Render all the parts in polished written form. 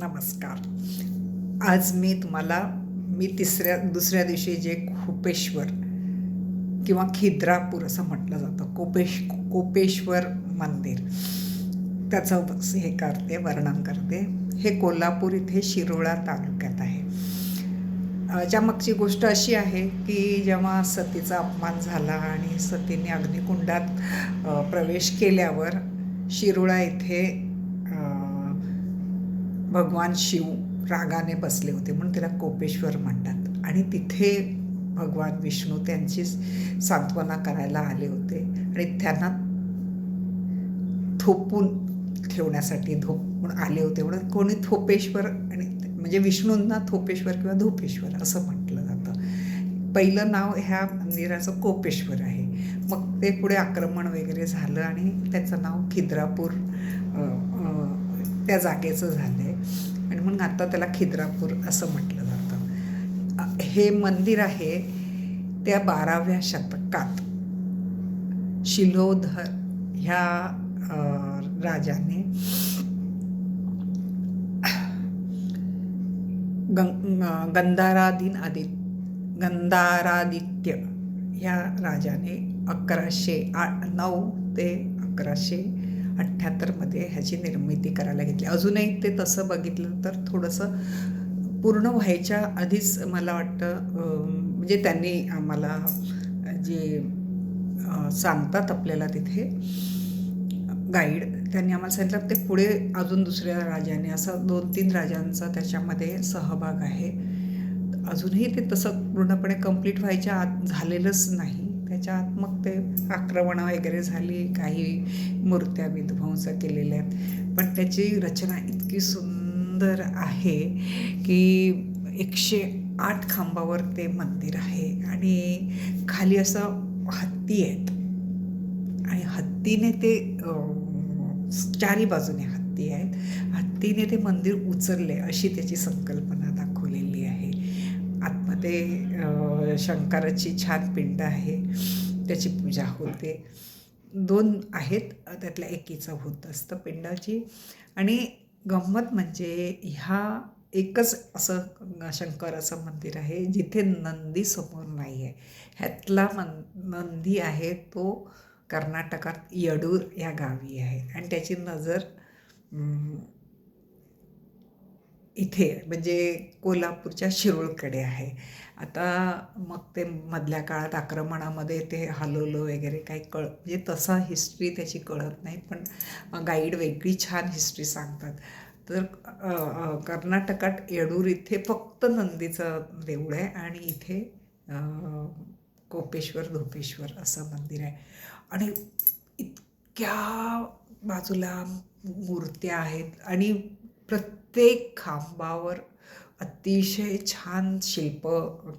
नमस्कार. आज मी दुसऱ्या दिवशी जे कोपेश्वर किंवा खिद्रापूर असं म्हटलं जातं, कोपेश्वर मंदिर, त्याचं हे करते, वर्णन करते. हे कोल्हापूर इथे शिरोळा तालुक्यात आहे. मागची गोष्ट अशी आहे की जेव्हा सतीचा अपमान झाला आणि सतीने अग्निकुंडात प्रवेश केल्यावर शिरोळा इथे भगवान शिव रागाने बसले होते, म्हणून त्याला कोपेश्वर म्हणतात. आणि तिथे भगवान विष्णू त्यांची सांत्वना करायला आले होते आणि त्यांना थोपून ठेवण्यासाठी आले होते, म्हणून कोणी थोपेश्वर, आणि म्हणजे विष्णूंना थोपेश्वर किंवा धोपेश्वर असं म्हटलं जातं. पहिलं नाव ह्या मंदिराचं कोपेश्वर आहे. मग ते पुढे आक्रमण वगैरे झालं आणि त्याचं नाव खिद्रापूर त्या जागेचं झालं आहे, आणि म्हणून आता त्याला खिद्रापूर असं म्हटलं जातं. हे मंदिर आहे त्या 12व्या शतकात शिलोधर ह्या राजाने गंधारादित्य ह्या राजाने 1109 ते 1178 मध्ये ह्याची निर्मिती करायला घेतली. अजूनही ते तसं बघितलं तर थोडंसं पूर्ण व्हायच्या आधीच मला वाटतं, म्हणजे त्यांनी आम्हाला जे सांगतात आपल्याला तिथे गाईड, त्यांनी आम्हाला सांगितलं ते पुढे अजून दुसऱ्या राजाने, असं 2-3 राजांचा त्याच्यामध्ये सहभाग आहे. अजूनही ते तसं पूर्णपणे कंप्लीट व्हायच्या आत झालेलंच नाही. त्याच्या आत मग ते आक्रमणं वगैरे झाली, काही मूर्त्या विध्वंस केलेल्या आहेत. पण त्याची रचना इतकी सुंदर आहे की 108 खांबावर ते मंदिर आहे आणि खाली असं हत्ती आहेत आणि हत्तीने ते चारी बाजूने हत्ती आहेत. हत्तीने ते मंदिर उचलले अशी त्याची संकल्पना दाखवलेली आहे. आतमध्ये शंकराची छान पिंड आहे, त्याची पूजा होते. 2 आहेत, त्यातल्या एकीचं होत असतं पिंडाची. आणि गंमत म्हणजे एकच असं शंकराचं मंदिर आहे जिथे नंदी समोर नाही आहे. ह्यातला नंदी आहे तो कर्नाटकात येडूर या गावी आहे आणि त्याची नजर इथे म्हणजे कोल्हापूरच्या शिरोळकडे आहे. आता मग ते मधल्या काळात आक्रमणामध्ये ते हलवलं वगैरे काही म्हणजे तसा हिस्ट्री त्याची कळत नाही, पण गाईड वेगळी छान हिस्ट्री सांगतात. तर कर्नाटकात येडूर इथे फक्त नंदीचं देऊळ आहे आणि इथे कोपेश्वर धोपेश्वर असं मंदिर आहे. आणि इतक्या बाजूला मूर्त्या आहेत आणि प्रत्येक खांबावर अतिशय छान शिल्प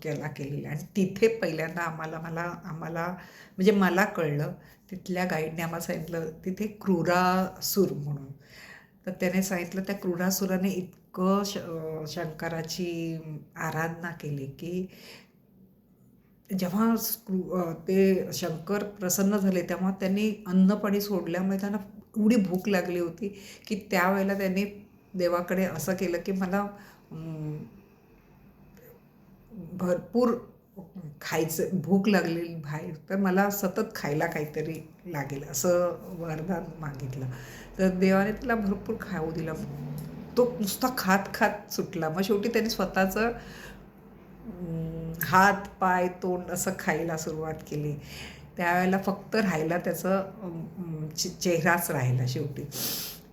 केलेलं. आणि तिथे पहिल्यांदा आम्हाला म्हणजे मला कळलं, तिथल्या गाईडने आम्हाला सांगितलं तिथे क्रूरासूर म्हणून. तर त्याने सांगितलं त्या क्रूरासुराने इतकं शंकराची आराधना केली की जेव्हा ते शंकर प्रसन्न झाले तेव्हा त्यांनी अन्नपाणी सोडल्यामुळे त्यांना एवढी भूक लागली होती की त्यावेळेला त्यांनी देवाकडे असं केलं की मला भरपूर खायचं, भूक लागलेली बाहेर, तर मला सतत खायला काहीतरी लागेल असं वरदान मागितलं. तर देवाने त्याला भरपूर खाऊ दिलं. तो नुसता खात खात सुटला. मग शेवटी त्याने स्वतःचं हात पाय तोंड असं खायला सुरुवात केली. त्यावेळेला फक्त राहिला त्याचं चेहराच राहिला शेवटी.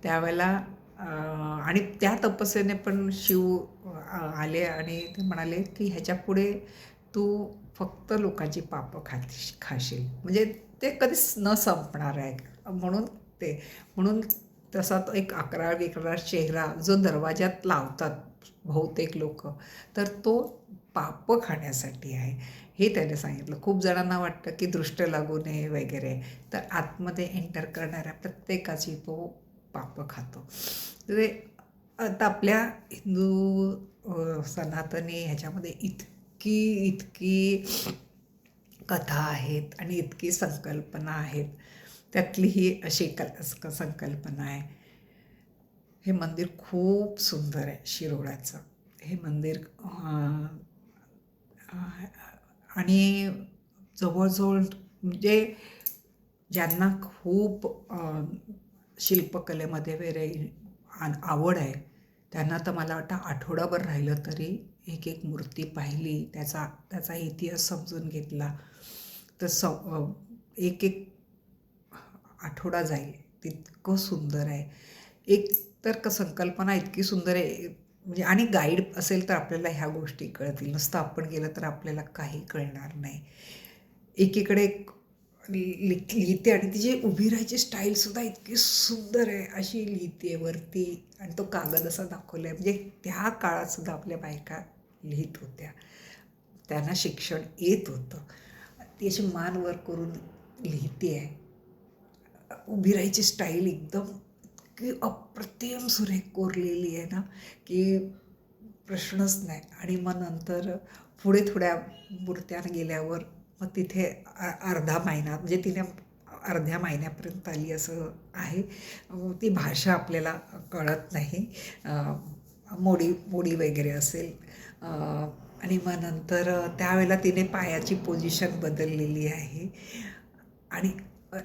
त्यावेळेला आणि त्या तपस्येने पण शिव आले आणि ते म्हणाले की ह्याच्या पुढे तू फक्त लोकांची पापं खाशील, म्हणजे ते कधीच न संपणार आहे. म्हणून तसा तो एक 11 चेहरा जो दरवाज्यात लावतात बहुतेक लोक, तर तो पाप खाण्यासाठी आहे हे त्याने सांगितलं. खूप जणांना वाटतं की दृष्ट लागू नये वगैरे, तर आतमध्ये एंटर करणाऱ्या प्रत्येकाची तो पाप खातो. तर आता आपल्या हिंदू सनातनी ह्याच्यामध्ये इतकी कथा आहेत आणि इतकी संकल्पना आहेत. त्यातली ही अशी संकल्पना आहे. हे मंदिर खूप सुंदर आहे शिरोळाचं. हे मंदिर आणि जवळजवळ म्हणजे ज्यांना खूप शिल्पकलेमध्ये वगैरे आवड आहे त्यांना तर मला वाटतं आठवडाभर राहिलं तरी एक एक मूर्ती पाहिली, त्याचा त्याचा इतिहास समजून घेतला तर एक एक आठवडा जाईल. तितकं सुंदर आहे. एक तर संकल्पना इतकी सुंदर आहे म्हणजे आणि गाईड असेल तर आपल्याला ह्या गोष्टी कळतील. नुसतं आपण गेलं तर आपल्याला काही कळणार नाही. एकीकडे एक लिहिते आणि तिची उभी राहायची स्टाईलसुद्धा इतकी सुंदर आहे, अशी लिहिते वरती आणि तो कागद असा दाखवला आहे. म्हणजे त्या काळातसुद्धा आपल्या बायका लिहित होत्या. त्यांना शिक्षण येत होतं. ती अशी मान वर करून लिहिते आहे. उभी राहायची स्टाईल एकदम इतकी अप्रतिम सुरेख कोरलेली आहे ना की प्रश्नच नाही. आणि मग नंतर पुढे थोड्या मूर्त्या गेल्यावर मग तिथे अर्धा महिना म्हणजे तिने अर्ध्या महिन्यापर्यंत आली असं आहे. ती भाषा आपल्याला कळत नाही. मोडी वगैरे असेल. आणि मग नंतर त्यावेळेला तिने पायाची पोझिशन बदललेली आहे आणि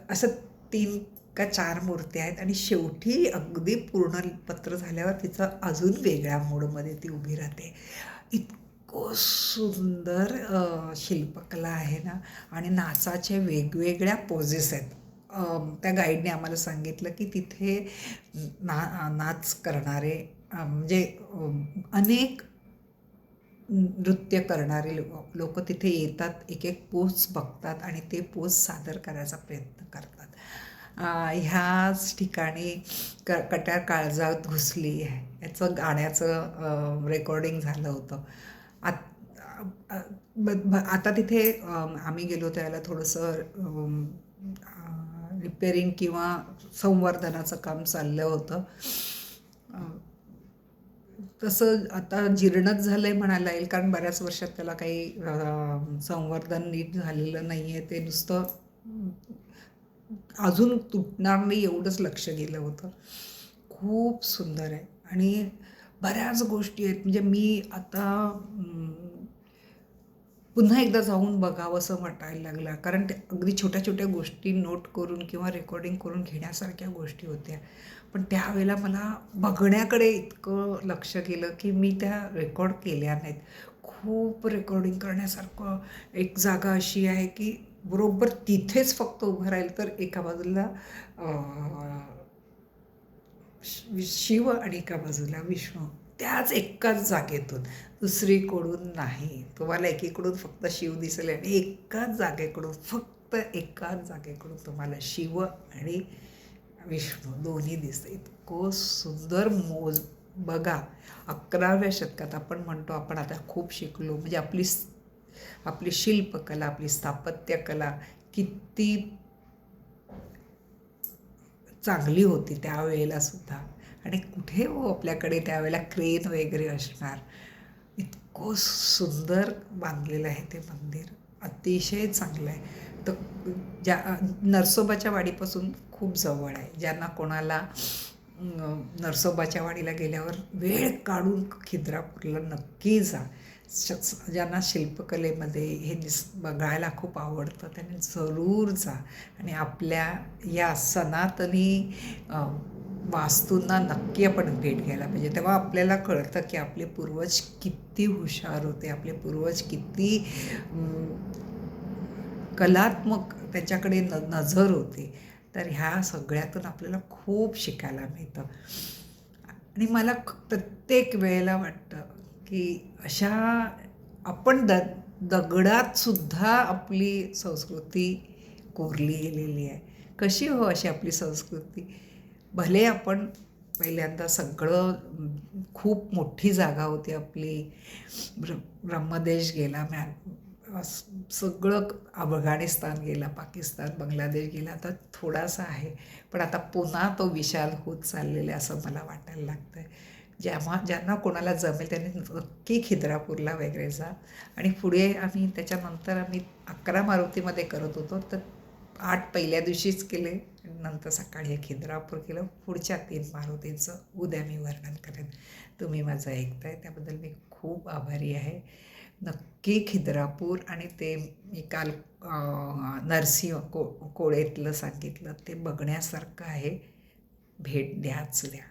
असं 3 का 4 मूर्त्या आहेत आणि शेवटी अगदी पूर्ण पत्र झाल्यावर तिचं अजून वेगळ्या मोडमध्ये ती उभी राहते. इतकं सुंदर शिल्पकला आहे ना आणि नाचाच्या वेगवेगळ्या पोजेस आहेत. त्या गाईडने आम्हाला सांगितलं की तिथे नाच करणारे म्हणजे अनेक नृत्य करणारे लोक तिथे येतात, एक एक पोज बघतात आणि ते पोज सादर करायचा प्रयत्न करतात. ह्याच ठिकाणी कट्यार काळजात घुसली याचं गाण्याचं रेकॉर्डिंग झालं होतं. आता तिथे आम्ही गेलो त्याला थोडंसं रिपेअरिंग किंवा संवर्धनाचं काम चाललं होतं. तसं आता जीर्णच झालं आहे म्हणायला येईल, कारण बऱ्याच वर्षात त्याला काही संवर्धन नीट झालेलं नाही आहे. ते नुसतं अजून तुटणार नाही एवढंच लक्ष गेलं होतं. खूप सुंदर आहे आणि बऱ्याच गोष्टी आहेत. म्हणजे मी आता पुन्हा एकदा जाऊन बघावं असं वाटायला लागलं, कारण ते अगदी छोट्या छोट्या गोष्टी नोट करून किंवा रेकॉर्डिंग करून घेण्यासारख्या गोष्टी होत्या. पण त्यावेळेला मला बघण्याकडे इतकं लक्ष गेलं की मी त्या रेकॉर्ड केल्या नाहीत. खूप रेकॉर्डिंग करण्यासारखं एक जागा अशी आहे की बरोबर तिथेच फक्त उभं राहील तर एका बाजूला शिव आणि एका बाजूला विष्णू, त्याच एकाच जागेतून, दुसरीकडून नाही. तुम्हाला एकीकडून फक्त शिव दिसेल आणि एकाच जागेकडून, फक्त एकाच जागेकडून तुम्हाला शिव आणि विष्णू दोन्ही दिसतं. इतकं सुंदर बघा. 11व्या शतकात आपण म्हणतो आपण आता खूप शिकलो, म्हणजे आपली शिल्पकला, आपली स्थापत्यकला किती चांगली होती त्यावेळेला सुद्धा. आणि कुठे आपल्याकडे त्यावेळेला क्रेन वगैरे असणार. इतकं सुंदर बांधलेलं आहे ते मंदिर, अतिशय चांगलं आहे. तर नरसोबाच्या वाडीपासून खूप जवळ आहे. ज्यांना कोणाला नरसोबाच्या वाडीला गेल्यावर वेळ काढून खिद्रापूरला नक्की जा. ज्यांना शिल्पकलेमध्ये हे बघायला खूप आवडतं त्यांनी जरूर जा आणि आपल्या या सनातनी वास्तूंना नक्की आपण भेट घ्यायला पाहिजे. तेव्हा आपल्याला कळतं की आपले पूर्वज किती हुशार होते, आपले पूर्वज किती कलात्मक त्याच्याकडे नजर होती. तर ह्या सगळ्यातून आपल्याला खूप शिकायला मिळतं. आणि मला प्रत्येक वेळेला वाटतं की अशा आपण दगडात सुद्धा आपली संस्कृती कोरली गेलेली आहे. कशी हो अशी आपली संस्कृती? भले आपण पहिल्यांदा सगळं खूप मोठी जागा होती आपली, ब्रह्मदेश गेला, सगळं अफगाणिस्तान गेला, पाकिस्तान, बांगलादेश गेला, तर थोडासा आहे. पण आता पुन्हा तो विशाल होत चाललेला आहे असं मला वाटायला लागतं आहे. ज्यांना कोणाला जमेल त्यांनी नक्की खिद्रापूरला वगैरे जा. आणि पुढे त्याच्यानंतर आम्ही 11 मारुतीमध्ये करत होतो, तर 8 पहिल्या दिवशीच केले, नंतर सकाळी हे खिद्रापूर केलं. पुढच्या 3 मारुतींचं उद्या मी वर्णन करेन. तुम्ही माझं ऐकताय त्याबद्दल मी खूप आभारी आहे. नक्की खिद्रापूर आणि ते मी काल नरसिंह कोळेतलं सांगितलं ते बघण्यासारखं आहे. भेट द्याच द्या.